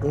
Oh.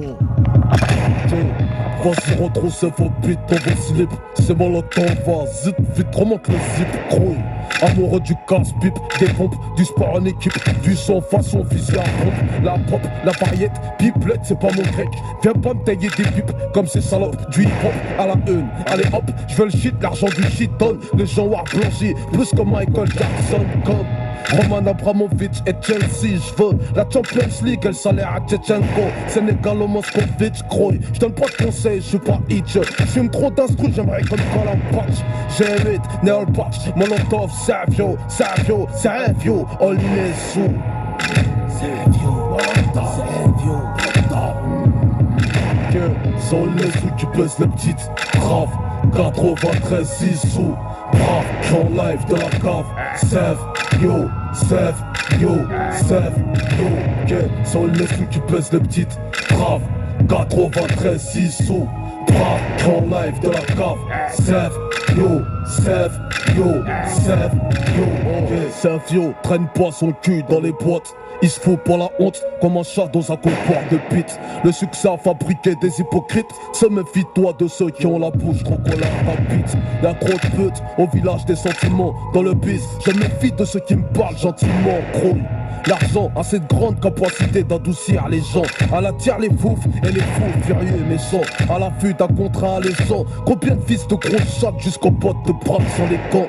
Vas-y, retrousse vos bites dans vos slips. C'est molotov, vas-y, vite, remonte le zip, grouille. Amoureux du casse-pipe, des pompes, du sport en équipe, du son façon visée à pompe. La pop, la variette, pipelette, c'est pas mon grec. Viens pas me tailler des pipes comme ces salopes. Du hip-hop à la une, allez hop, je veux le shit, l'argent du shit donne. Les gens noirs blanchis, plus que Michael Jackson, comme Roman Abramovich et Chelsea, je veux la Champions League, elle salaire à Tchetchenko. Sénégal au Moscovitch, Kroy. Je donne pas de conseils, je suis pas itch. J'fume trop d'instru, j'aimerais qu'on colle un patch. G8, Neol Patch, Molotov, Savio, Savio, Savio, Olinesu. Savio, Molotov, Savio, Molotov. Que sont les sous qui pèsent les petites, grave, 93 6 sous. Brave, en live de la cave, save, yo, save, yo, save, yo. Que sont les sous qui pèsent les petites, brave, 93 6 sous. Brave, en live de la cave, save, yo, save, yo, save, yo. Que save, yo, traîne pas son cul dans les boîtes. Il se fout pour la honte comme un chat dans un comptoir de pite. Le succès a fabriqué des hypocrites. Se méfie-toi de ceux qui ont la bouche trop collée à ta bite. Y'a trop de putes au village des sentiments. Dans le biz, je me méfie de ceux qui me parlent gentiment. Gros, l'argent a cette grande capacité d'adoucir les gens. À la tire les fouf et les fous furieux et méchants. À l'affût d'un contrat alléchant. Combien de fils de gros chats jusqu'aux potes de bras sans les camps.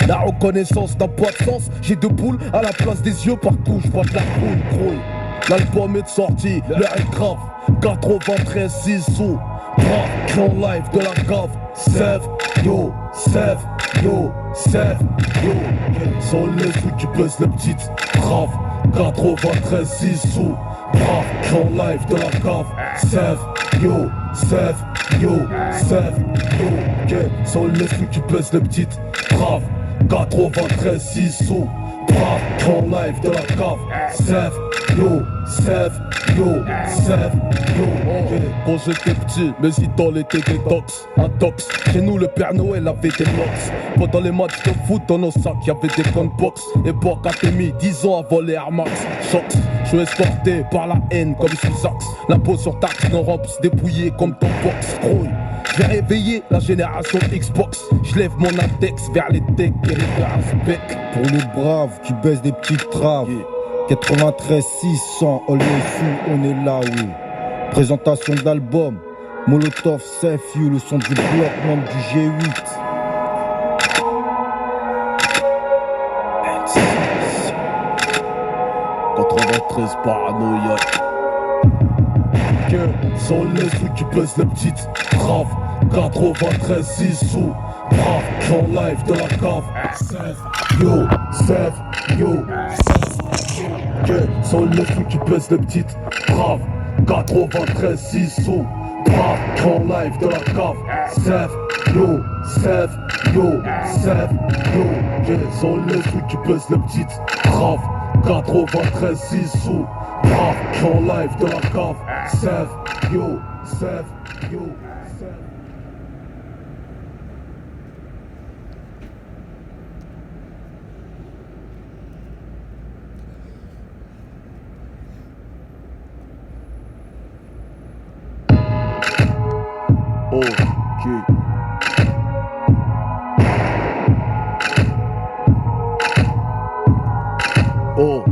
La reconnaissance n'a pas de sens. J'ai deux boules à la place des yeux partout. Je vois de la poule, gros. L'album est sorti, l'air est grave. 93 6 sous. Brave, en live de la cave. Save, yo, save, yo, save, yo. Sont les sous qui pèsent les petites. Grave, 93 6 sous. Brave, en live de la cave. Save, yo, save, yo, save, yo. Sont les sous qui pèsent les petites. Grave, 93 6 sous. Brave, en live de la cave. Save, yo, save, yo, save, yo. Quand j'étais petit, mes idoles étaient des dox. Un dox, chez nous le Père Noël avait des nox. Pendant les matchs de foot, dans nos sacs, y'avait des gunbox. Époque Atémie, 10 ans avant les Air Max. Chocs, je suis escorté par la haine comme sous axe. La peau sur taxe, nos robes dépouillées comme ton box. Grouille. J'ai réveillé la génération Xbox. Je lève mon index vers les decks et les aspects. Pour les braves qui baissent des petites traves. 93 600, on les sous, on est là, oui. Présentation d'album, Molotov, Safe You, le son du bloc, membre du G8. Paranoïaque. Que sont les sous qui pèsent les petites. Grave, 93 6 sous. Brave, en live de la cave. Save, yo, save, yo, save. Que sont les sous qui pèsent les petites. Grave, 93 6 sous. Brave, en live de la cave. Save, yo, save, yo, save, yo. Que sont les sous qui pèsent les petites. Grave, 93 6 sous. Brave, en live de la cave. Save, yo, save, yo, save. Ok. Oh.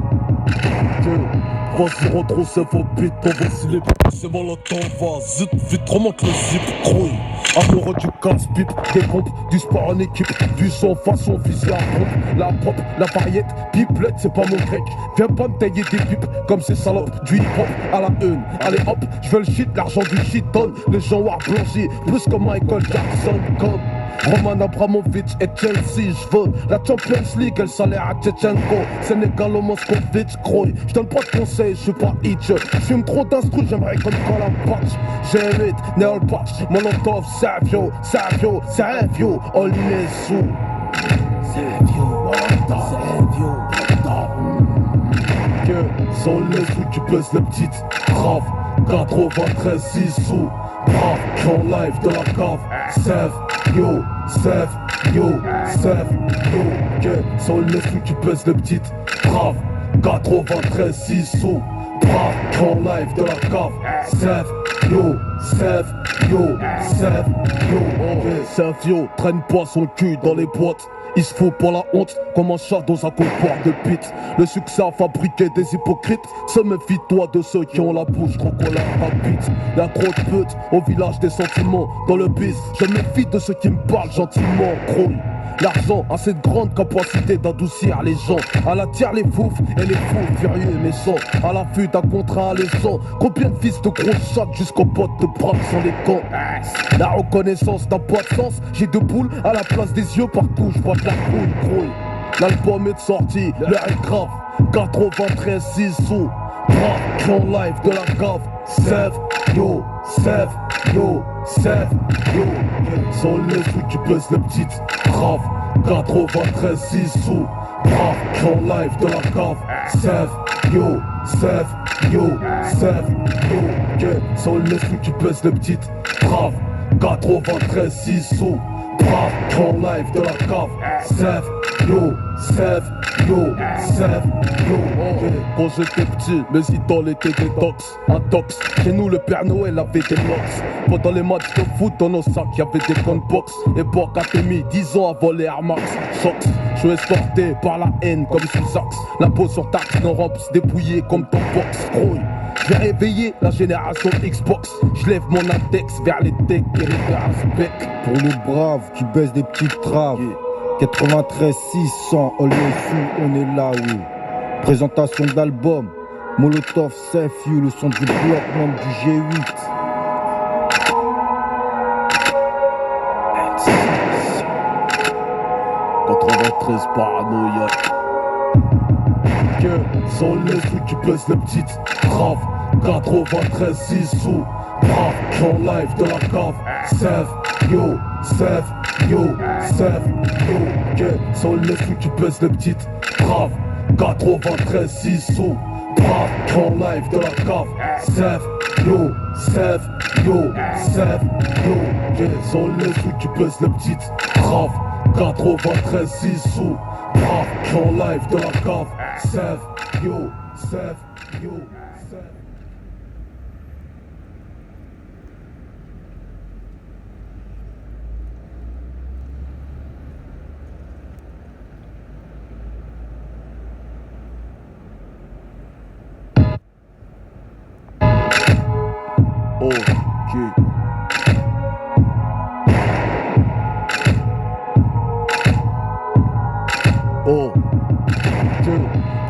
Vas-y, retrousse vos bites dans vos slips. C'est molotov, vas-y, vite, remonte le zip, grouille. Amoureux du casse-pipe, des pompes, du sport en équipe, du son façon visée à pompe. La pop, la variette, pipelette, c'est pas mon grec. Viens pas me tailler des pipes comme ces salopes. Du hip-hop à la une, allez hop, je veux le shit, l'argent du shit donne. Les gens noirs blanchis, plus que Michael Jackson, comme Roman Abramovich et Chelsea, je veux la Champions League, elle salaire à Tchetchenko. Sénégal au Moscovitch, Kroy. Je donne pas de conseils, je suis pas itch. J'fume trop d'instru, j'aimerais qu'on colle un patch. G8, Neol Patch, Molotov, Savio, Savio, Savio, Olinesu. Savio, Molotov, Savio, Molotov. Que sont les sous qui pèsent les petites. Grave, 93 6 sous. Brave, en live de la cave. Save, yo, save, yo, save, yo. Que sont les sous qui pèsent les petites. Brave, 93 6 sous. brave, en live de la cave. Sève, yo, sève, yo, sève, yo. Sève, yo, traîne pas son cul dans les boîtes. Il se fout pour la honte comme un chat dans un comptoir de pite. Le succès a fabriqué des hypocrites. Se méfie-toi de ceux qui ont la bouche trop colère rapide. Y'a trop de putes au village des sentiments. Dans le biz, je me méfie de ceux qui me parlent gentiment. Grouille. L'argent a cette grande capacité d'adoucir les gens. Elle attire les fouf et les fous furieux et méchants. À l'affût d'un contrat alléchant. Combien de fils de gros chattes jusqu'aux potes de braque sans les camps. La reconnaissance n'a pas de sens. J'ai deux boules à la place des yeux partout. Je vois de la grouille. L'album est de sortie, l'air est grave. 93 6 sous. Brave, en live de la cave. Sève, yo, sève, yo, sève, yo. Sans les sous tu baisses les petites. Grave, 93 6 sous. Brave, en live de la cave. Sève, yo, sève, yo, sève, yo. Sans les sous tu baisses les petites. Grave, 93 6 sous. Brave, en live de la cave. Sève, yo, sève, yo, sève, yo. Quand j'étais petit, mes idoles étaient des dox. Un dox, chez nous le Père Noël avait des locks. Pendant les matchs de foot dans nos sacs, y'avait des gunbox. Époque Atémie, 10 ans avant les Air Max. Chocs, je suis escorté par la haine comme sous axe. La peau sur taxe, nos rampes dépouillées comme ton box. Grouille. J'ai réveillé la génération Xbox. Je lève mon index vers les decks et les aspects. Pour les braves qui baissent des petites traves. 93 600, all les sous, on est là, oui. Présentation d'album, Molotov, Safe You, le son du bloc, membre du G8. Paranoïaque. Que sans les sous tu baisses les petites. Grave, 93 6 sous. Brave, en live de la cave. Sève, yo, sève, yo, sève, yo. Que sans les sous tu baisses les petites. Grave, 93 6 sous. Brave, en live de la cave. Sève, yo, sève, yo, sève, yo. Que sans les sous tu baisses les petites. Grave, 93 6 sous. Brave, en live de la cave. Sève, yo, sève, yo, sève.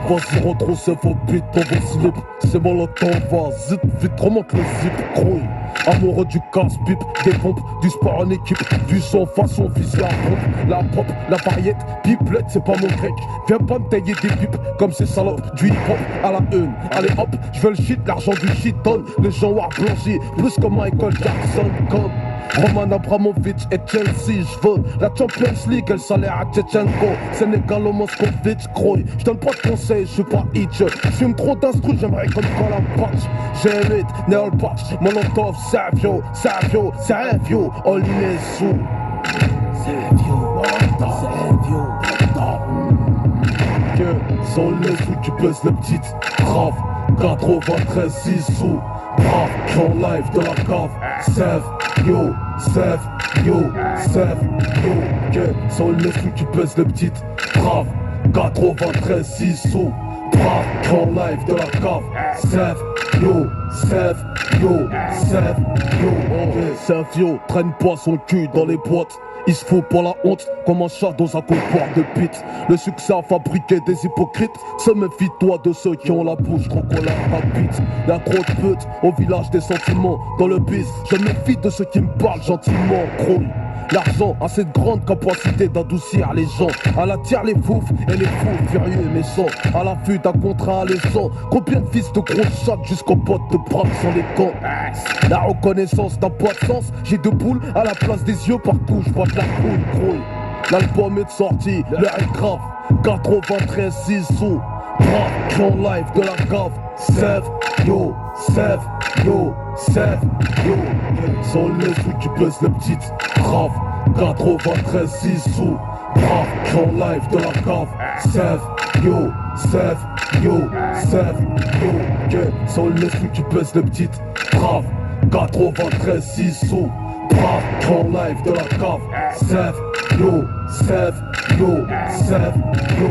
Vas-y retrouve ce faux beat dans vos slips. C'est bon le temps va, zip, vite remonte le zip, grouille. Amoureux du casse-pipe, des pompes, du sport en équipe, du son façon fusil à pompe. La pop, la variette, pipelette c'est pas mon grec. Viens pas me tailler des pipes comme ces salopes. Du hip-hop à la une, allez hop, je veux le shit, l'argent du shit donne. Les gens noirs blanchis, plus que Michael Jackson comme Roman Abramovich et Chelsea, je veux la Champions League, elle salaire à Tchetchenko. Sénégal au Moscovitch, grouille. Je donne pas de conseils, je suis pas itch. J'fume trop d'instru, j'aimerais comme Patch. J'ai 8, Neol Patch, Molotov, Savio, Savio, Savio, all les sous. Savio, Savio, que sans les sous tu baisses les petites. Grave, 93 6 sous. Brave, en live de la cave. Sève, yo, sève, yo, sève, yo. Que sans les sous tu baisses les petites. Brave, 93 6 sous. Brave, en live de la cave. Sève, yo, sève, yo, sève, yo. Sève, yo, traîne pas son cul dans les boîtes. Il se fout pour la honte comme un chat dans un comptoir de pite. Le succès a fabriqué des hypocrites. Se méfie-toi de ceux qui ont la bouche trop colère rapide. Y'a trop de putes au village des sentiments. Dans le biz, je me méfie de ceux qui me parlent gentiment. Grouille. L'argent a cette grande capacité d'adoucir les gens. Elle attire les fouf et les fous furieux et méchants. À l'affût d'un contrat alléchant. Combien de fils de gros chattes jusqu'aux potes de braque sans les camps. La reconnaissance n'a pas de sens. J'ai deux boules à la place des yeux partout. Je vois de la grouille. L'album est de sortie, l'air est grave. 93 6 sous. Brave, en live de la cave. Sève, yo, sève, yo, sève, yo. Sans les sous tu baisses les petites. Grave, 93 6 sous. Brave, en live de la cave. Sève, yo, sève, yo, sève, yo. Que sur les sous tu pèses le petit grave 93 6 sous brave en live de la cave Save yo, save yo, save yo.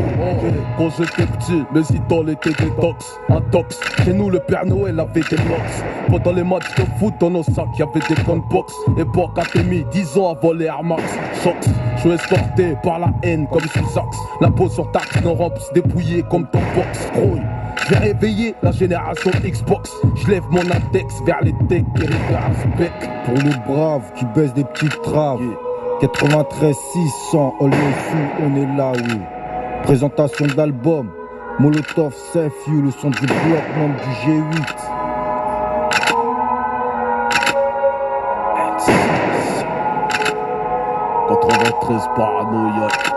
Quand j'étais petit, mes idoles étaient des dox, un tox. Chez nous le Père Noël avait des nox. Pendant les matchs de foot dans nos sacs y'avait des gunbox. Époque Académie, 10 ans avant les Air Max. Chocs, je suis escorté par la haine comme sous axe. La peau sur taxe, nos rampes dépouillées comme ton box. Grouille. J'ai réveillé la génération Xbox. Je lève mon index vers les decks et les bec. Pour les braves qui baissent des petites traves 93 600, all les sous, on est là, oui. Présentation d'album, Molotov, Safe You, le son du bloc, membre du G8. Paranoïaque.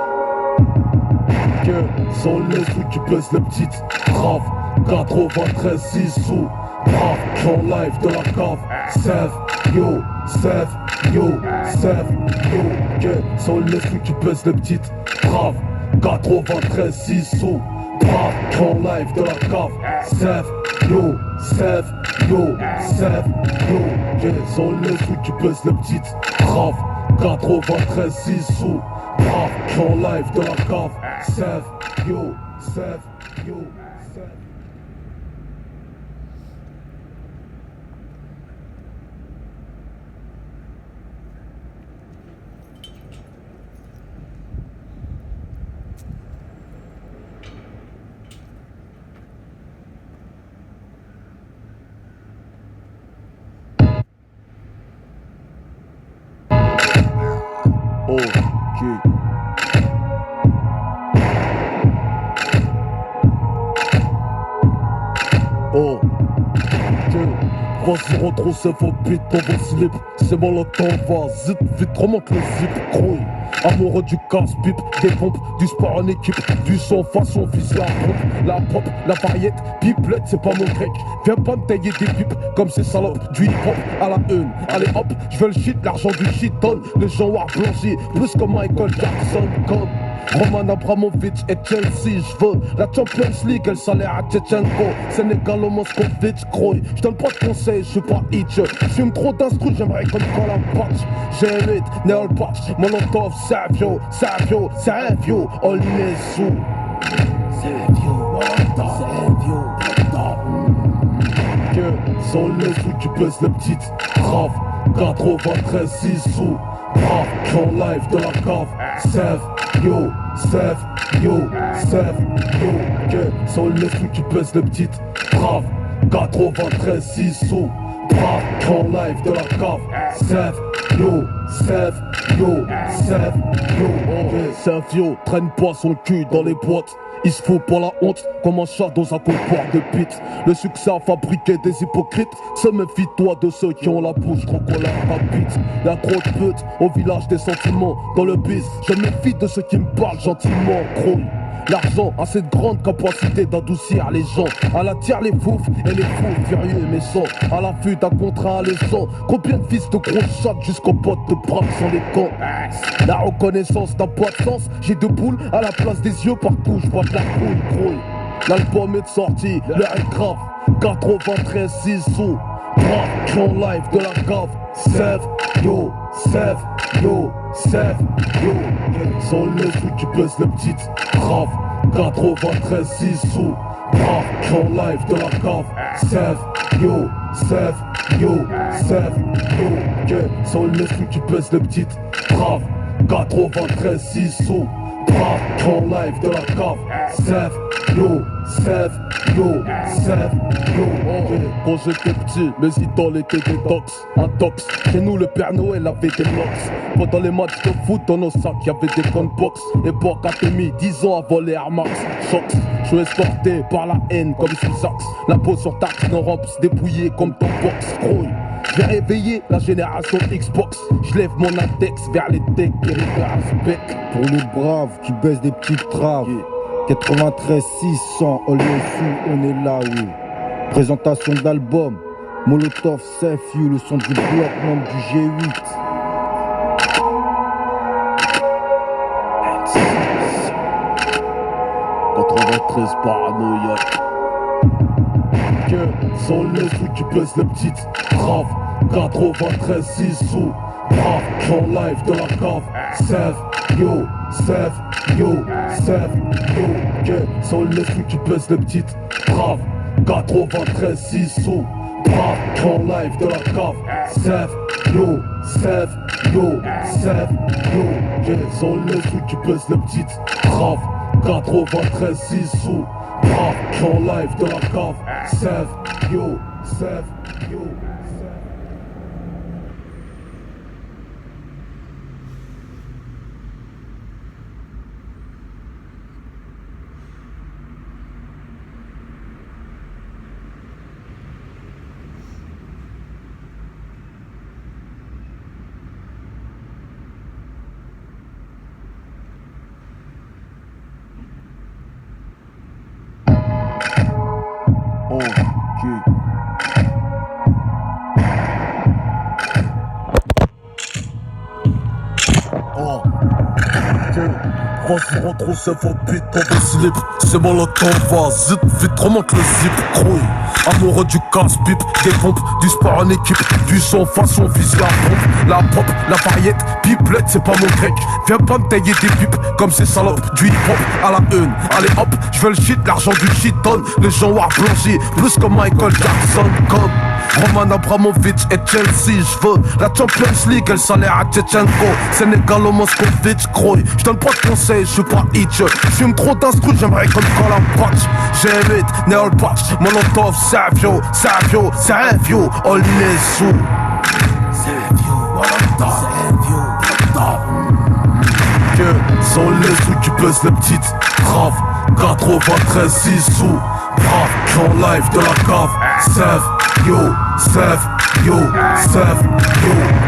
Que sans les sous tu baisses le petit grave 93 6 sous brave en live de la cave Save yo, save yo, save yo. Que sans les sous tu baisses le petit grave 93 6 sous brave en live de la cave Save yo, save yo, save yo. Que sans les sous tu baisses le petit grave 93 6 sous brave en live de la cave Save yo, save yo, save. Vas-y retrouve ces faux beats dans vos slips. C'est bon le temps va, zip, vite remonte le zip, grouille. Amoureux du casse-pipe, des pompes, du sport en équipe, du son façon vise la pompe, la pop, la variette, pipelette c'est pas mon grec. Viens pas me tailler des pipes comme ces salopes du hip-hop à la une. Allez hop, je veux le shit, l'argent du shit donne, les gens noirs blanchis, plus que Michael Jackson comme Roman Abramovich et Chelsea, je veux la Champions League, elle salaire à Tchetchenko, Sénégal au Moscovitch, grouille. Je donne pas de conseils, je suis pas hitch, je fume trop d'instru, j'aimerais comme Colin Patch. J'ai hit, Neol Patch, Molotov, Savio, Savio, Savio, all les sous. Savio, Molotov, Savio, Molotov. Que sans les sous tu baisses le petit grave 93 6 sous brave en live de la cave Save yo, save yo, save yo. Que sans les sous tu baisses le petit grave 93 6 sous brave en live de la cave Save yo, save yo, save yo. Save yo, traîne pas son cul dans les boîtes. Il se fout pour la honte comme un chat dans un comptoir de pite. Le succès a fabriqué des hypocrites. Se méfie-toi de ceux qui ont la bouche trop qu'on la rapide. Y'a trop de putes au village des sentiments. Dans le bis, je me méfie de ceux qui me parlent gentiment. Gros, l'argent a cette grande capacité d'adoucir les gens. Elle attire les fouf et les fous furieux et méchants. À l'affût d'un contrat alléchant. Combien de fils de gros chats jusqu'aux potes de braves sans les camps. La reconnaissance n'a pas de sens. J'ai deux boules à la place des yeux partout. J'vois de la couille, grouille. L'album est sorti, l'air est grave. 93 6 sous brave en live de la cave Save yo, save yo, save yo. Sans les sous tu baisses le petit grave 93 6 sous brave en live de la cave Save yo, save yo, save yo. Sans les sous tu baisses le petit grave 93 6 sous brave en live de la cave Save yo, save yo, save yo. Quand j'étais petit, mes idoles étaient des dox, un tox. Chez nous le Père Noël avait des nox. Pendant les matchs de foot dans nos sacs y'avait des gunbox. Époque Académie, 10 ans avant les Air Max. Chocs, je suis escorté par la haine comme sous axe. La peau sur taxe, nos rampes dépouillées comme ton box. Grouille. J'ai réveillé la génération Xbox. Je lève mon index vers les decks et les bec. Pour les braves qui baissent des petites traves 93 600, all les sous, on est là, oui. Présentation d'album, Molotov, Safe You, le son du bloc, membre du G8. Paranoïaque. Que sont les sous qui baissent les petites graves 93 6 sous brave, en live de la cave Save, yo, yo, que sont les sous qui baissent les petites graves 93 6 sous brave, en live de la cave Save, yo, yo, que sont les sous qui baissent les petites graves 93 6 sous brave, en live de la cave Save, yo, yo. Je retrouve ce faux pute dans le slip. C'est bon le temps va, zip, vite remonte le zip, crouille. Amoureux du casse-pipe, des pompes, du sport en équipe, du son façon vise la pompe, la pop, la variette, pipelette c'est pas mon grec. Viens pas me tailler des pipes comme ces salopes du hip-hop à la une. Allez hop, je veux le shit, l'argent du shiton, les gens noirs blanchis, plus que Michael Jackson comme Roman Abramovich et Chelsea, je veux la Champions League, elle salaire à Tchetchenko, Sénégalo Moscovitch, Croy. Je donne pas de conseils, je suis pas itch. J'fume trop d'instru, j'aimerais comme Colin Patch. J'évite, Neol Patch, Molotov, Savio, all les sous. Savio, Molotov, que sont les sous qui baissent les petites graves 93 6 sous brave, en live de la cave Save, yo,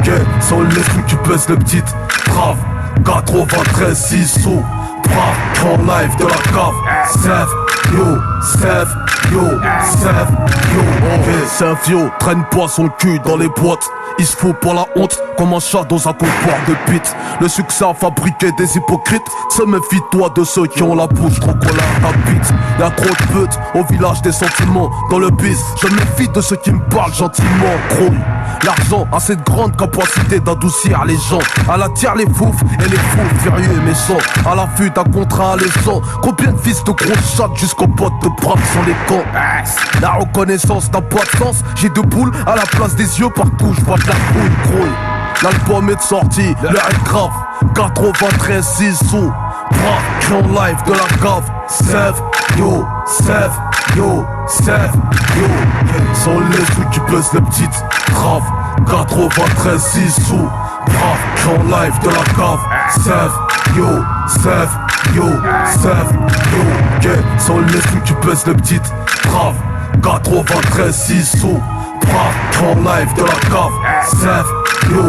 que sont les sous qui baissent les petites graves 93 6 sous brave, en live de la cave Save, yo, Savio, traîne pas son cul dans les boîtes. Il se fout pour la honte comme un chat dans un comptoir de pite. Le succès a fabriqué des hypocrites. Se méfie-toi de ceux qui ont la bouche trop collée à ta bite. Y'a trop de putes au village des sentiments. Dans le bis, je me méfie de ceux qui me parlent gentiment. Gros, l'argent a cette grande capacité d'adoucir les gens. Elle attire les foufs et les fous furieux et méchants. À l'affût d'un contrat alléchant. Combien de fils de gros chattes jusqu'aux potes de braves sont les cons. La reconnaissance n'a pas de sens. J'ai deux boules à la place des yeux partout. Je vois de la couille, grouille. L'album est sorti, l'heure est grave. 93 6 sous brave, en live de la cave. Save, yo, sont les sous qui baissent les petites graves 93 6 sous brave, en live de la cave. Save, yo, sont les sous qui baissent les petites graves 93 6 sous brave, en live de la cave. Save, yo,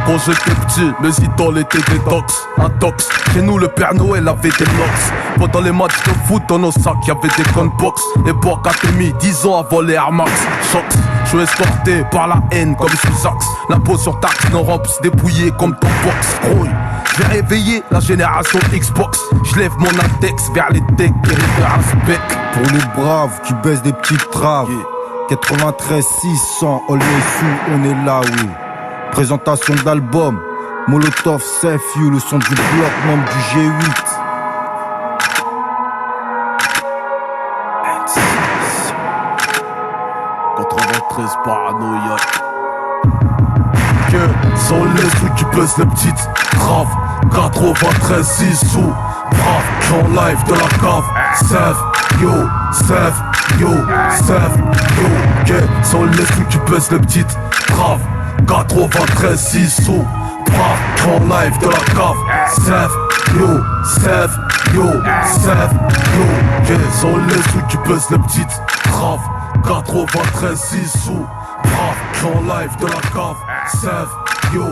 Quand j'étais petit, mes idoles étaient des docs, un tox. Chez nous le Père Noël avait des nox. Pendant les matchs de foot dans nos sacs y'avait des gunbox. Époque Académie, 10 ans avant les Air Max. Chocs, je suis escorté par la haine comme sous axe. L'impôt sur taxe nos rampes dépouillé comme ton box. Rouille, j'ai réveillé la génération Xbox. Je lève mon index vers les decks et les aspects. Pour les braves qui baissent des petites traves 93 600, all les sous, on est là, oui. Présentation d'album, Molotov, Safe You, le son du bloc, membre du G8. Paranoïa. Que sont les sous qui baissent les petites graves 93 6 sous brave, en live de la cave. Save, yo, que sont les sous qui baissent les petites graves 93 6 sous brave, en live de la cave. Save, yo, que sont les sous qui baissent les petites graves 93 6 sous brave, en live de la cave. Save, yo,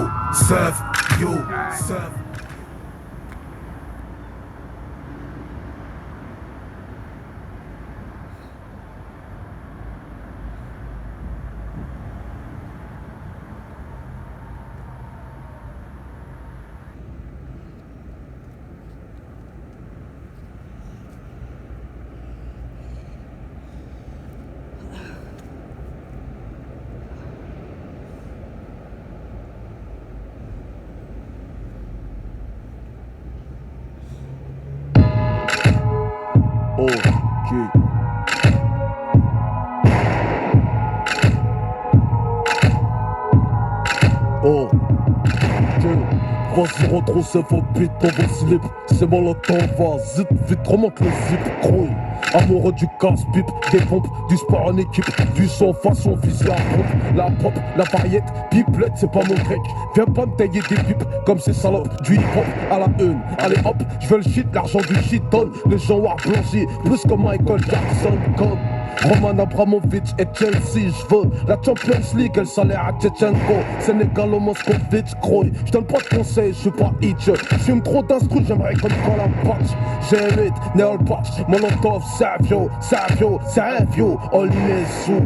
Vas-y retrouve ce faux beat dans vos slips. C'est bon le temps va, zip, vite remonte le zip, grouille. Amoureux du casse-pipe, des pompes, du sport en équipe, du son façon vise la pompe, la pop, la variette, pipelette c'est pas mon grec. Viens pas me tailler des pipes comme ces salopes, du hip-hop à la une. Allez hop, je veux le shit, l'argent du shit donne, les gens war blanchis, plus que Michael Jackson comme Roman Abramovich et Chelsea, je veux la Champions League, elle salaire à Tchetchenko, Sénégal, Moscovitch, Kroy. Je donne pas de conseils, je suis pas itch. J'fume trop d'instru, j'aimerais comme quand la patch. G8, Neol Patch, Molotov, Savio, Savio, Savio, all in sous.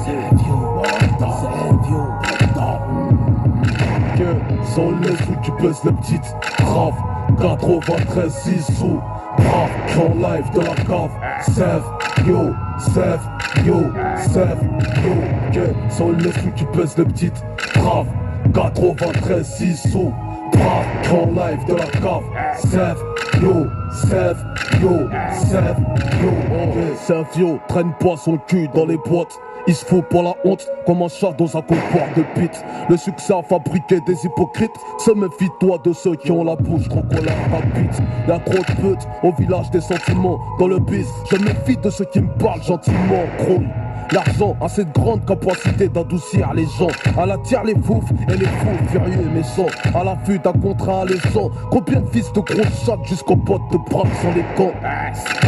Savio, Molotov, Savio, Molotov. Que sans les sous, tu baisses les petites. Grave, 93, 6 sous. Brave, j'en live de la cave. Save, yo, save, yo, save, yo. Que sans les sous, tu baisses les petites. Brave, 93, 6 sous. Brave, j'en live de la cave. Save, yo, save, yo, save, yo. Save, yo, traîne pas son cul dans les boîtes. Il se fout pour la honte comme un chat dans un comptoir de pite. Le succès a fabriqué des hypocrites. Se méfie-toi de ceux qui ont la bouche trop colère rapide. Y'a trop de putes au village des sentiments. Dans le biz, je me méfie de ceux qui me parlent gentiment. Gros. L'argent a cette grande capacité d'adoucir les gens. À la tire les foufs et les fous furieux et méchants. À l'affût d'un contrat alléchant. Combien de fils de gros chats jusqu'aux potes de braque sans les camps.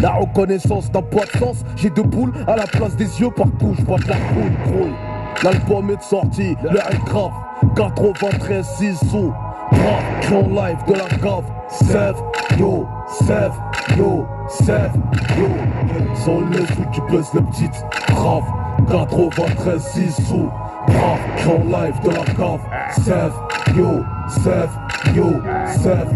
La reconnaissance n'a pas de sens. J'ai deux boules à la place des yeux partout. Je vois de la coule, grouille. L'album est sorti, l'air est grave. 93, 6 sous. Brave, en live de la cave. Save, yo, save, yo, save, yo. Sans les sous, tu baisses les petites. Grave, 93, 6 sous. Brave, en live de la cave. Save, yo, save, yo, save,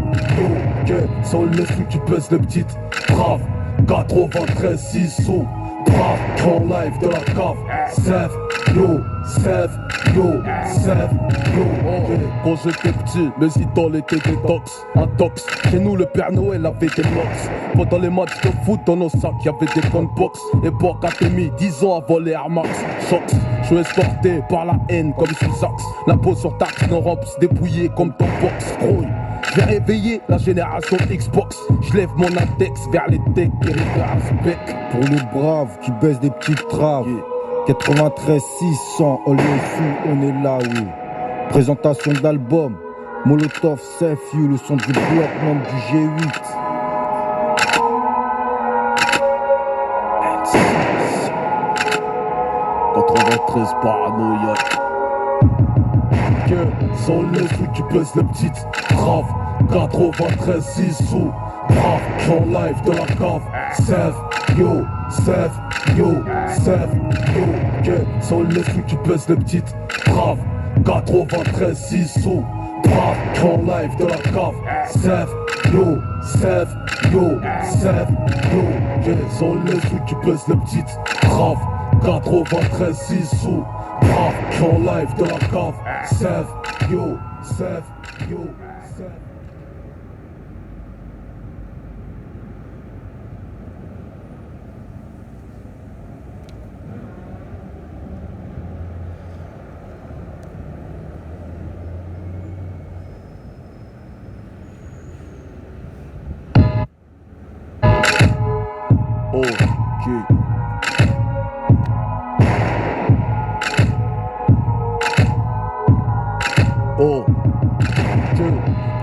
yo. Sans les sous, tu baisses les petites. Grave, 93, 6 sous. Brave, en live de la cave. Save, yo, save, yo, save, yo. Quand j'étais petit, mes idoles étaient des tox. Un tox, chez nous le Père Noël avait des nox. Pendant les matchs de foot dans nos sacs, y'avait des gunbox. Époque Atémie, 10 ans avant les Air Max. Chocs, je suis escorté par la haine comme Sous-Sax. La peau sur taxe, nos rampes dépouillées comme ton box. Grouille. J'ai réveillé la génération Xbox. Je lève mon index vers les decks et les aspects. Pour les braves qui baissent des petites traves. 93 600, all sous, on est là, oui. Présentation d'album, Molotov, Safe You, le son du bloc, membre du G8. Paranoïaque. Que sans les sous, tu baisses les petites. Grave, 93, 6 sous. Brave, en live de la cave. Save, yo, save, yo, save, yo. Que sans les sous, tu baisses les petites. Grave, 93, 6 sous. Brave, en live de la cave. Save, yo, save, yo, save, yo. Que sans les sous, tu baisses les petites. Grave, 93, 6 sous. Brave, en live de la cave. Save, yo, save, yo, save.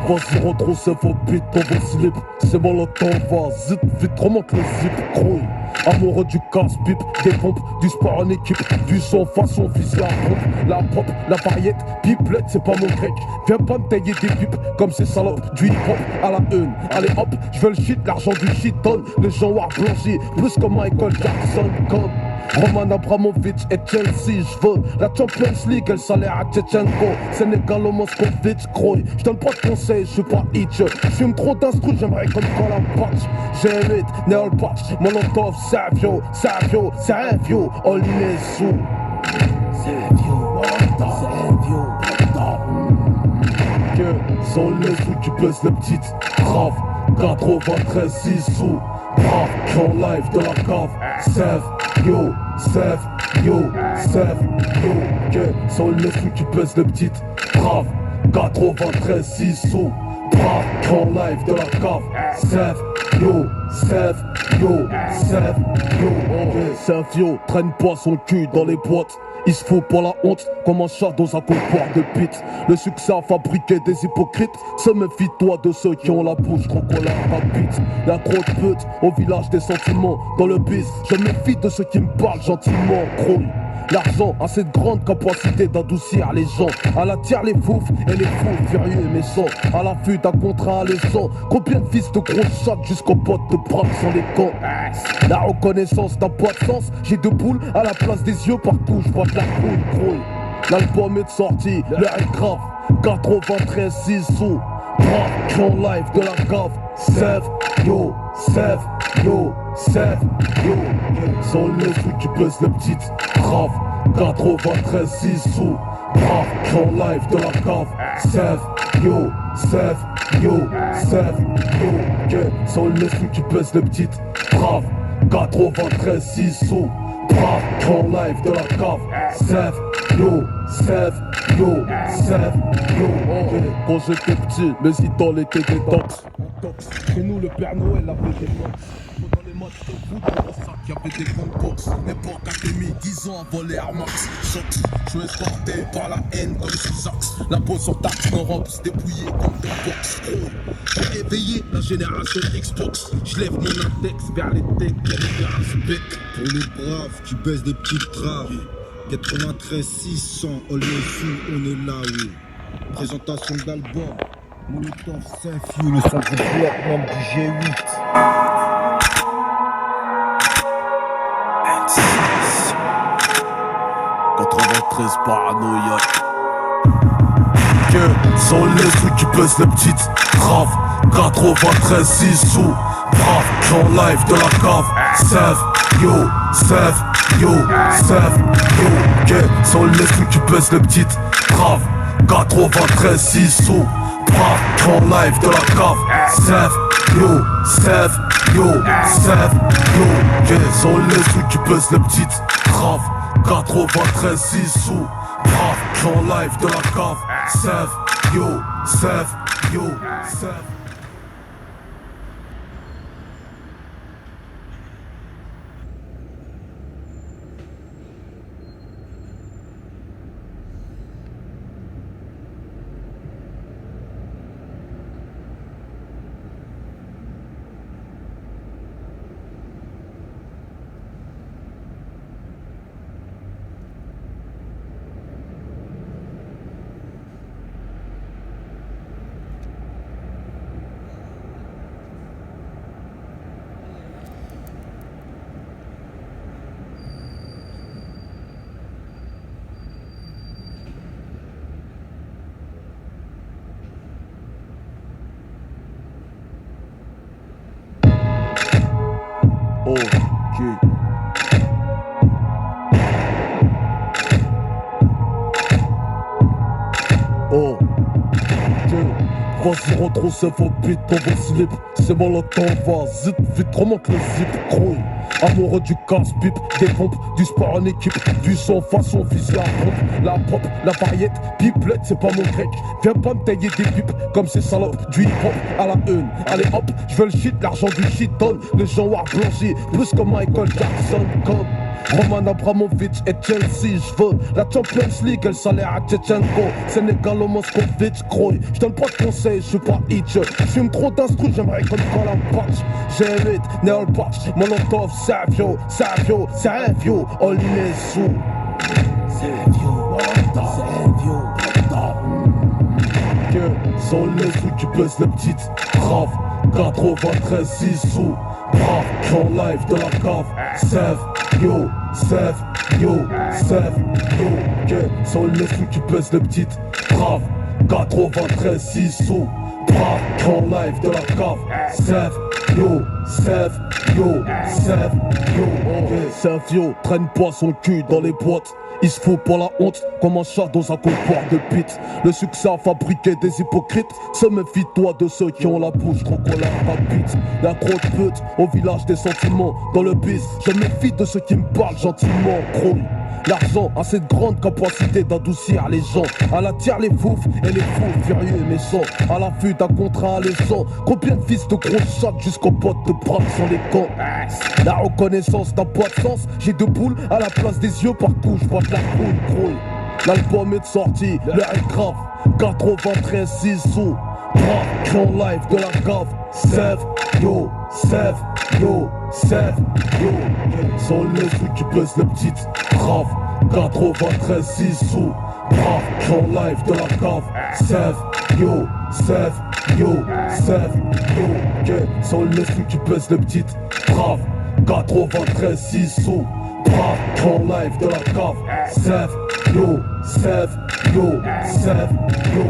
Vas-y retrouve ce faux beat dans vos slips. C'est bon le temps va, zip, vite remonte le zip, grouille. Amoureux du casse-pipe, des pompes, du sport en équipe, du son façon vise la pompe, la pop, la variette, pipelette c'est pas mon grec. Viens pas me tailler des pipes comme ces salopes, du hip-hop à la une. Allez hop, je veux le shit, l'argent du shit donne, les gens war blanchis, plus que Michael Jackson comme Roman Abramovich et Chelsea, je veux la Champions League, elle salaire à Tchetchenko, Sénégal, Moscovitch, Kroy. Je donne pas de conseils, je suis pas itch. J'fume trop d'instru, j'aimerais comme quand la patch. G8, Neol Patch, Molotov, Savio, Savio, Savio, all in sous. Savio, Molotov, Savio, Molotov. Que sans les sous, tu baisses les petites. Grave, 93, 6 sous. Brave, en live de la cave. Save, yo, save, yo, save, yo. Que sans les sous, tu baisses les petites. Brave, 93 6 sous. Brave, en live de la cave. Sève, yo, Savio traîne pas son cul dans les boîtes. Il se fout pour la honte comme un chat dans un comptoir de pite. Le succès a fabriqué des hypocrites. Se méfie-toi de ceux qui ont la bouche trop qu'on la rapide. Y'a trop de putes au village des sentiments. Dans le bis, je me méfie de ceux qui me parlent gentiment. Croule. L'argent a cette grande capacité d'adoucir les gens. À la tire les fouf et les fous furieux et méchants. À l'affût d'un contrat alléchant. Combien de fils de gros chats jusqu'aux potes de braque sans les camps. La reconnaissance n'a pas de sens. J'ai deux boules à la place des yeux partout. J'vois de la coule. L'album est sorti, l'air est grave. 93 6 sous. Brave, en live de la cave. Sève, yo. Sans le truc qui pèse le petit. Grave, 93 6 sous. Brave, en live de la cave. Sève, yo. Sans le truc qui pèse le petit. Grave, 93 6 sous. Brave, en live de la cave. Sève, yo. Quand j'étais petit, mes idoles étaient des tox. Chez nous, le Père Noël avait des box. Dans les matchs de foot, dans le sac, y'avait des concours. Époque académie, 10 ans avant les Air Max. Choc, je suis escorté par la haine dans les sous-axes. La peau sur Tartine Europe, se dépouiller comme des box. J'ai éveillé la génération Xbox. Je lève mon index vers les techs, les respect. Pour les braves qui baissent des petites traves. 93 600, all les sous, on est là, oui. Présentation d'album. Molotov Saint-Fiu, le son du bloc, membre du G8. 93 paranoïa. Que sont les trucs qui pèsent les petites. Grave, 93 6 sous. Brave, en live de la cave. Sève, yo. Que sont les trucs qui pèsent les petites. Grave, 93 6 sous. Brave, en live de la cave. Sève, yo. Que sont les trucs qui pèsent les petites. Grave, 93 6 sous. Brave, en live de la cave. Sève, yo. Vas-y, retrouve ce faux beat dans vos slips. C'est bon, le temps va, zip, vite, remonte le zip, grouille. Amoureux du casse-pipe, des pompes, du sport en équipe, du son façon fusil à pompe, la pop, la variette, pipelette, c'est pas mon grec. Viens pas me tailler des pipes comme ces salopes, du hip-hop à la une. Allez hop, je veux le shit, l'argent du shit donne, les gens noirs blanchis, plus que Michael Jackson, comme Roman Abramovich et Chelsea, j'veux la Champions League, elle salaire à Tchetchenko, Sénégal au Moscovitch, Croy. J'donne pas de conseils, j'suis pas itch, j'fume trop d'instru, j'aimerais comme Patch. G8, Neol Patch, Molotov, Savio, c'est un vieux, all les sous. Savio, Que sont les trucs qui pèsent les petites. Grave, 93 6 sous. Brave, en live de la cave. Sève, yo. Que sont les trucs qui pèsent les petites. Brave, 93 6 sous. Brave, en live de la cave. Sève, yo. Savio traîne pas son cul dans les boîtes. Il se fout pour la honte comme un chat dans un comptoir de pite. Le succès a fabriqué des hypocrites. Se méfie-toi de ceux qui ont la bouche trop qu'on la rapide. Y'a trop de putes au village des sentiments. Dans le bis, je me méfie de ceux qui me parlent gentiment. Croule. L'argent a cette grande capacité d'adoucir les gens. Elle attire les fouf et les fous furieux et méchants. À l'affût d'un contrat alléchant. Combien de fils de gros chattes jusqu'aux potes de braque sont les camps. La reconnaissance n'a pas de sens. J'ai deux poules à la place des yeux, partout je vois de la grouille. L'album est de sortie, l'air est grave. 93 6 sous. Brave, crie en live de la cave. Sève, yo, sève, yo, sève, yo. Sans les sous tu baisses les petites. Grave, 93 6 sous. Brave, crie en live de la cave. Sève, yo, sève, yo, sève, yo. Sans les sous tu baisses les petites. Grave, 93 6 sous. Brave, crie en live de la cave. Sève, yo, sève, yo, sève, yo.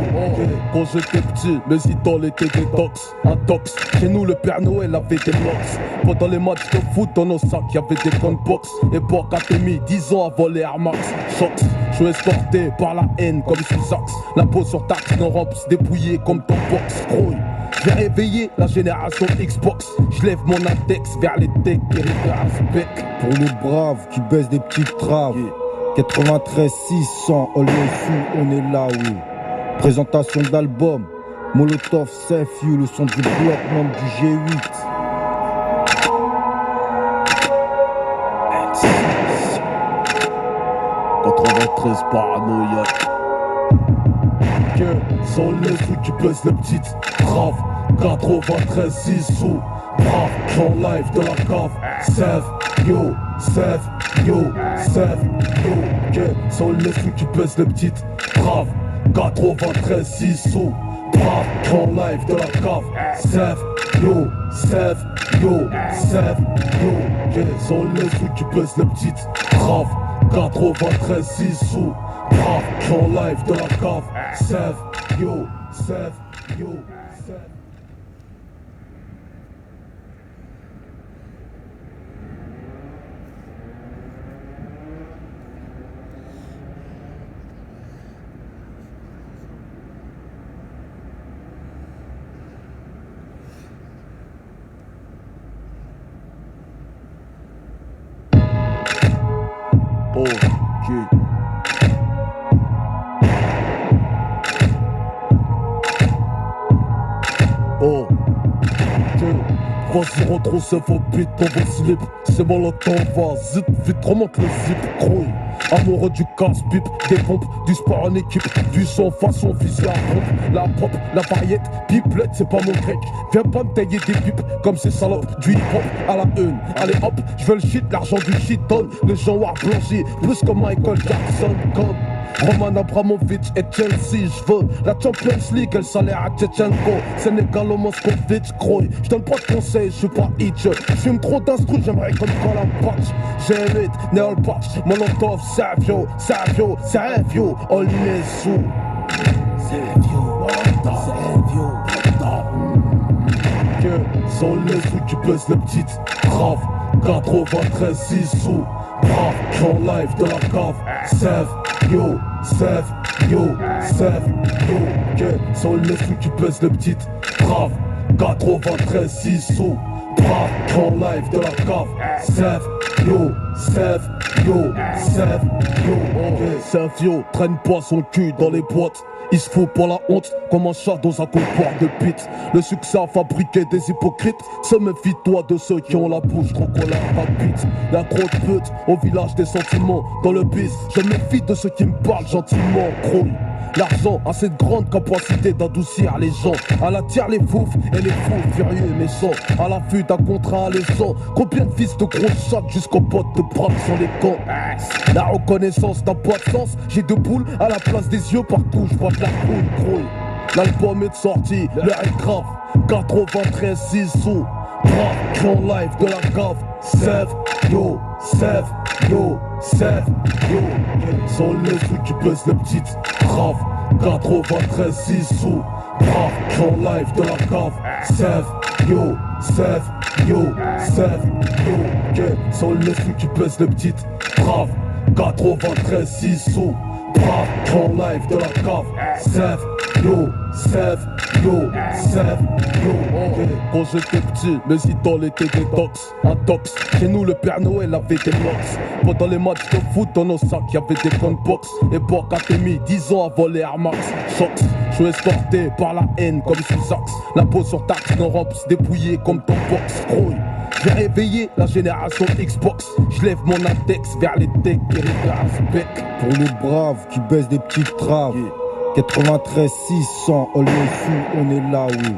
Quand j'étais petit, mes idoles étaient des tox. Un tox, chez nous le Père Noël avait des locks. Pendant les matchs de foot dans nos sacs, y'avait des gunbox. Époque Atémie, 10 ans avant les Air Max. Chocs, je suis escorté par la haine comme sous axe. La peau sur taxe, nos rampes dépouillées comme ton box. Grouille. J'ai réveillé la génération Xbox. Je lève mon index vers les decks et les aspects. Pour les braves qui baissent des petites traves. 93 600, all les sous, on est là, oui. Présentation d'album, Molotov, Safe You, le son du bloc, membre du G8. Paranoïaque. Sans les sous tu baisses les petites. Grave, 93 6 sous. Brave, en live de la cave. Sève, yo, sève, yo, sève, yo. Sans les sous tu baisses les petites. Grave, 93 6 sous. Brave, en live de la cave. Sève, yo, sève, yo, sève, yo. Sans les sous tu baisses les petites. Grave, 93 6 sous. Brave, en live de la cave. Sève, yo, sève, yo, sève. Vas-y, retrousse vos bites dans vos slips. C'est bon, le temps va, zip, vite, remonte le zip, grouille. Amoureux du casse-pipe, des pompes, du sport en équipe, du son façon visée à pompe. La pop, la variette, pipelette, c'est pas mon grec. Viens pas me tailler des pipes comme ces salopes. Du hip-hop à la une, allez hop, je veux le shit, l'argent du shit donne. Les gens noirs blanchis, plus que Michael Jackson, comme Roman Abramovich et Chelsea, j'veux la Champions League, elle salaire à Tchetchenko. Sénégalo Moscovitch, Croy. J'donne pas de conseils, j'suis pas itch. J'fume trop d'instru, j'aimerais comme Patch. J'ai 8, Neol Patch, Molotov, Savio, Savio, Savio, all les sous. Savio, Savio, sans les sous tu baisses les petites. Grave, 93 6 sous. Brave, en live de la cave. Sève, yo, sève, yo, sève, yo. Sans les sous tu baisses les petites. Brave, 93 6 sous. Brave, en live de la cave. Sève, yo, sève, yo, sève, yo. Sève, yo, traîne pas son cul dans les boîtes. Il se fout pour la honte comme un chat dans un comptoir de pite. Le succès a fabriqué des hypocrites. Se méfie-toi de ceux qui ont la bouche trop colère palpite. Y'a trop de putes au village des sentiments. Dans le bis, je me méfie de ceux qui me parlent gentiment. Gros. L'argent a cette grande capacité d'adoucir les gens. Elle attire les fouf et les fous furieux et méchants. À l'affût d'un contrat alléchant. Combien de fils de gros chattes jusqu'aux potes de braque sont les camps. La reconnaissance n'a pas de sens. J'ai deux poules à la place des yeux, partout je vois de la grouille. L'album est de sortie, l'air est grave. 93 6 sous. Brave, crie en live de la cave. Sève, yo, sève, yo, sève, yo. Sans les sous tu baisses les petites. Grave, 93 6 sous. Brave, crie en live de la cave. Sève, yo, sève, yo, sève, yo. Sans les sous tu baisses les petites. Grave, 93 6 sous. brave, grand live de la cave, Sève, yo, Sève, yo, Sève, yo. Quand j'étais petit, mes idoles étaient des tox, un tox. Chez nous, le Père Noël avait des locks. Pendant les matchs de foot, dans nos sacs, y'avait des box. Époque Atémie, 10 ans avant les Air Max. Chocs, je suis escorté par la haine comme sous axe. La peau sur taxe, nos rampes dépouillées comme ton box. Grouille. J'ai réveillé la génération Xbox. Je lève mon index vers les decks et les graspec. Pour les braves qui baissent des petites traves. 93 600, all les sous, on est là, oui.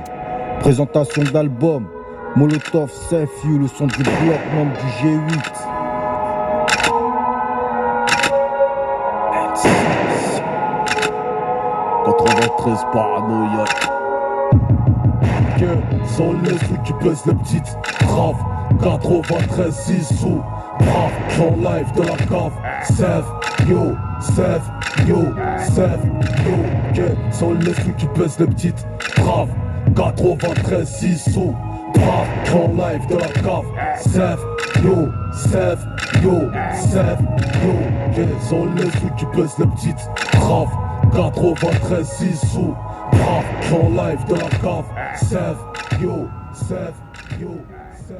Présentation d'album, Molotov, Safe You, le son du bloc, membre du G8. Paranoïaque. Que sont les sous qui baissent les petites graves, 93 6 sous, brave, grand live de la cave, Sève, yo, Sève, yo, Sève, yo. Que sont les sous qui baissent les petites graves, 93 6 sous, brave, grand live de la cave, Sève, yo, Sève, yo, Sève, yo. Que sont les sous qui baissent les petites graves, 93 6 sous, brave, grand live de la cave, Sève, yo, Sève, yo, Sève.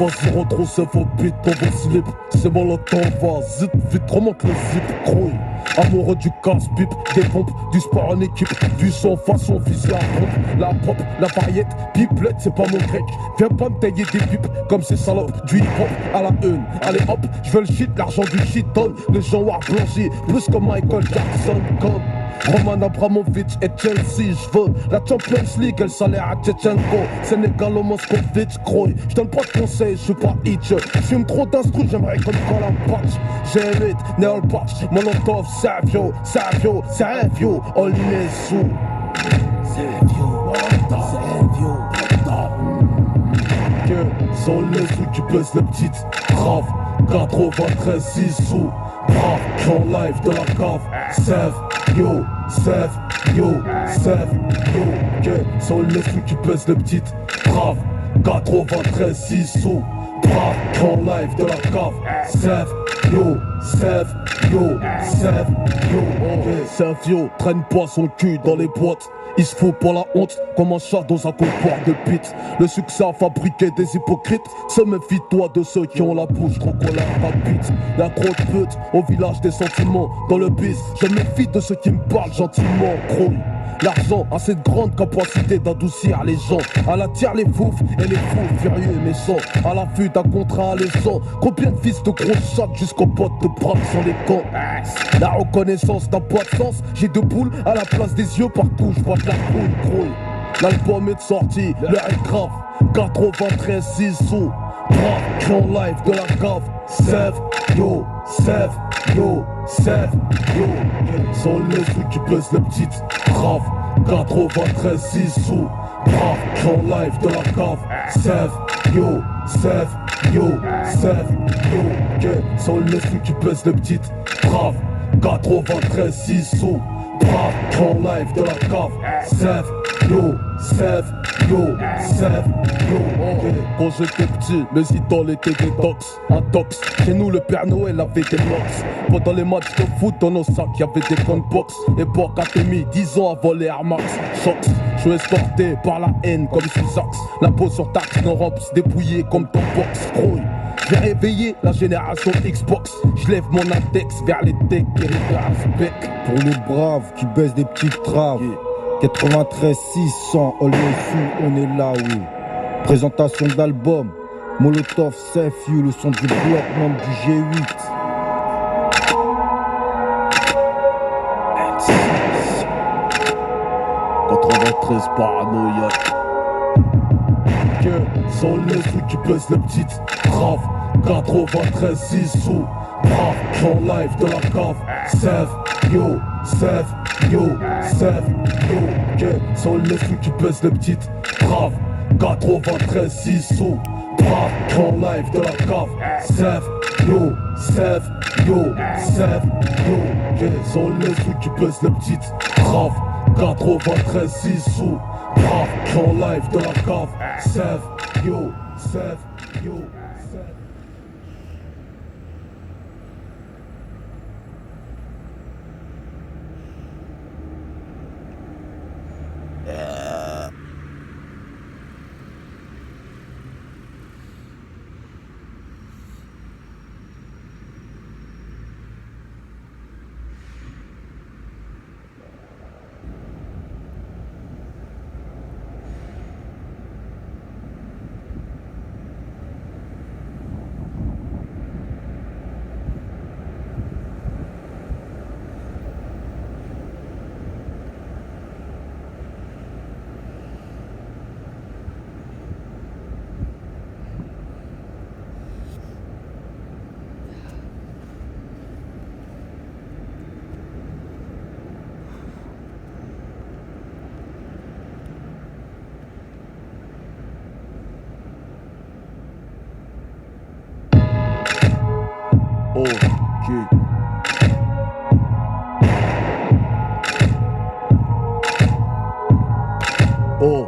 Vas-y, retrouve ce faux beat dans vos slips. C'est bon, le temps va, zip, vite, remonte le zip, grouille. Amoureux du casse-pipe, des pompes, du sport en équipe, du son façon visée à pompe. La pop, la variette, pipelette, c'est pas mon grec. Viens pas me tailler des pipes comme ces salopes. Du hip-hop à la une, allez hop, je veux le shit, l'argent du shit donne. Les gens war blanchis, plus que Michael Jackson, comme Roman Abramovich et Chelsea, je veux la Champions League, elle salaire à Tchetchenko. Sénégalo, Moscovitch, Kroy. Je donne pas de conseils, je suis pas itch. J'fume trop d'instru, j'aimerais qu'on colle un patch. G8, Neol Patch, Molotov, Savio, Savio, Savio, all les sous. Savio, Molotov, Savio, Molotov. Que sont les sous qui baissent les petites graves, 93 6 sous, brave, grand live de la cave, Sève, yo, Sève, yo, Sève, yo. Que sont les sous qui baissent les petites graves, 93 6 sous, brave, grand live de la cave, Sève, yo, Sève, yo, Sève, yo. Savio traîne pas son cul dans les boîtes. Il se fout pour la honte comme un chat dans un comptoir de pite. Le succès a fabriqué des hypocrites. Se méfie-toi de ceux qui ont la bouche trop colère rapide. Y'a trop de putes au village des sentiments. Dans le bis, je me méfie de ceux qui me parlent gentiment. Gros. L'argent a cette grande capacité d'adoucir les gens. Elle attire les fous et les fous furieux et méchants. À l'affût d'un contrat alléchant. Combien de fils de gros chattes jusqu'aux potes de braque sur les camps. La reconnaissance n'a pas de sens. J'ai deux boules à la place des yeux partout. Je vois de la couille, grouille. L'album est sorti, l'heure est grave. 93 6 sous. Brave, grand live de la cave. Sève, yo, Sève, yo, Sève, yo. Sont les sous qui baissent les petites graves, 93 6 sous. Brave, grand live de la cave. Sève, yo, Sève, yo, Sève, yo. Que sont les sous qui baissent les petites graves, 93 6 sous. Brave, grand live de la cave. Sève, yo, Sef, yo, Sef, yo. Quand j'étais petit, mes idoles étaient des dox, un tox. Chez nous, le Père Noël avait des nox. Pendant les matchs de foot, dans nos sacs, y'avait des box. Époque Atémie, 10 ans avant les Air Max. Chocs, je suis escorté par la haine comme Sous-Sax. La peau sur taxe, nos robes dépouillées comme ton box. Grouille. J'ai réveillé la génération Xbox. Je lève mon index vers les decks et les aspects. Pour les braves qui baissent des petites traves. 93 600, all les sous, on est là, oui. Présentation d'album, Molotov, Safe You, le son du bloc, membre du G8. Paranoïaque. Que sont les sous qui baissent les petites traves. 93 6 sous. Brave, en live de la cave. Sef, yo, Sef, yo, Sef, yo. Que sont les sous qui baissent les petites traves. 93 6 sous. Brave, en live de la cave. Sef, yo, Sef, yo, Sef, yo. Que sont les sous qui baissent les petites traves. 93 6 sous. Brave, en live de la cave. Sef, yo, Sef, yo, Sef. Oh,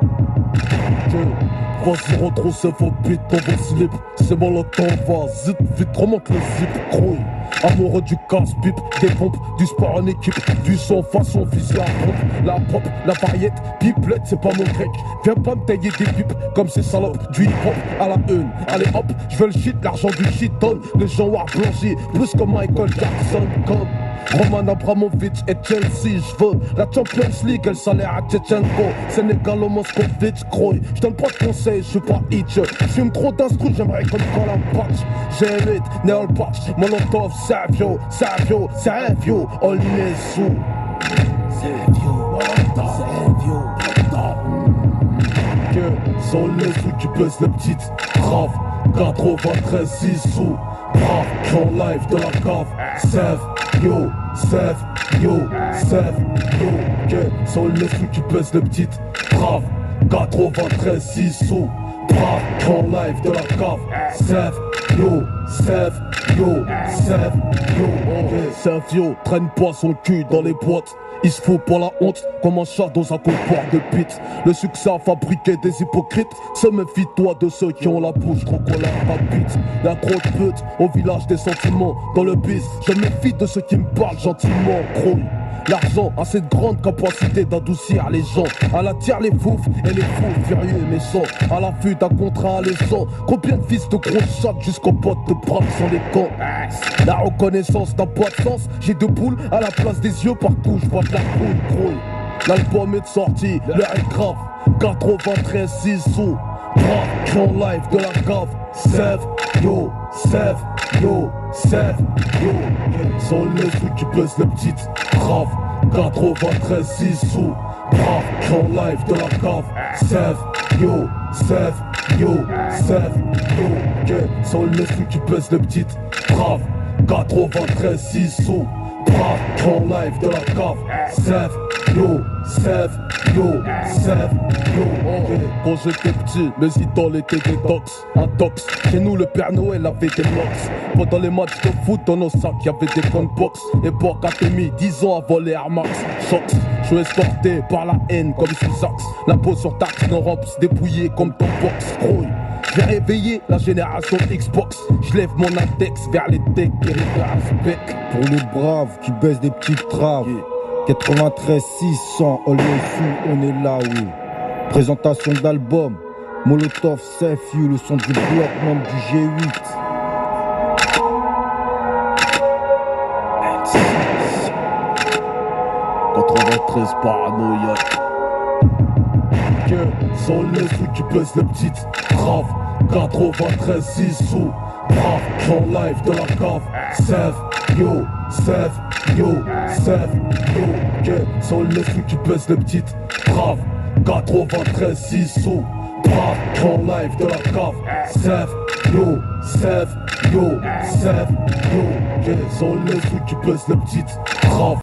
vas-y, retrouve ce faux beat dans vos slips. C'est bon, le temps va, zip, vite, remonte le zip, crouille. Amoureux du casse-pipe, des pompes, du sport en équipe, du son façon fusil à pompe, la pop, la variette, pipelette, c'est pas mon grec. Viens pas me tailler des pipes comme ces salopes, du hip-hop à la une. Allez hop, je veux le shit, l'argent du shit donne, les gens noirs blanchis, plus que Michael Jackson, comme Roman Abramovich et Chelsea, je veux la Champions League, elle salaire à Tchetchenko, Sénégal au Moscovitch, Kroy. Je donne pas de conseils, je suis pas hitch, je fume trop d'instru, j'aimerais comme Colin Patch. J'ai 8, Neol Patch, Molotov, Savio, Savio, Savio, all les sous. Savio, Molotov, Savio, Que sont les sous qui baissent les petites traves. 93 6 sous. Brave, en live de la cave. Sef, yo, Sef, yo, Sef, yo. Que sont les sous qui baissent les petites traves. 93 6 sous. Brave, en live de la cave. Sef, yo, Sef, yo, Sef, yo. Savio traîne pas son cul dans les boîtes. Il se fout pour la honte comme un chat dans un comptoir de pite. Le succès a fabriqué des hypocrites. Se méfie-toi de ceux qui ont la bouche trop qu'on leur palpite. Y'a trop de putes au village des sentiments. Dans le bis, je méfie de ceux qui me parlent gentiment. Crouille. L'argent a cette grande capacité d'adoucir les gens. À la tire les fouf et les fous furieux et méchants. À l'affût d'un contrat alléchant. Combien de fils de gros chats jusqu'aux potes de braves sans les camps. La reconnaissance n'a pas de sens. J'ai deux boules à la place des yeux partout. Je vois de la couille. L'album est sorti, l'air est grave. 93 6 sous. Brave, en live de la cave. Sef, yo, Sef, yo, Sef, yo. Sont les sous qui baissent les petites traves. 93 6 sous. Brave, en live de la cave. Sef, yo, Sef, yo, Sef, yo. Que sont les sous qui baissent les petites traves. 93 6 sous. brave, en live de la cave. Sève, yo, sève, yo, sève, yo. Quand j'étais petit, mes idoles étaient des tox, un tox. Chez nous, le Père Noël avait des locks. Pendant les matchs de foot, dans nos sacs, y'avait des gunbox. Époque Atémi, 10 ans avant les Air Max. Chocs, je suis escorté par la haine comme sous-axe. La peau sur taxe, nos ramps dépouillés comme ton box. Rouille. J'ai réveillé la génération Xbox. Je lève mon index vers les decks et les aspects. Pour les braves qui baissent des petites traves. 93 600, all les sous, on est là, oui. Présentation d'album, Molotov, Safe You, le son du bloc, membre du G8. « 93 paranoïa. Sans les sous tu baisses les petites graves. 93 6 sous brave, en live de la cave. Sève, yo, sève, yo, sève, yo. Sans les sous tu baisses les petites graves. 93 6 sous brave, en live de la cave. Sève, yo, sève, yo, sève, yo. Sans les sous tu baisses les petites graves.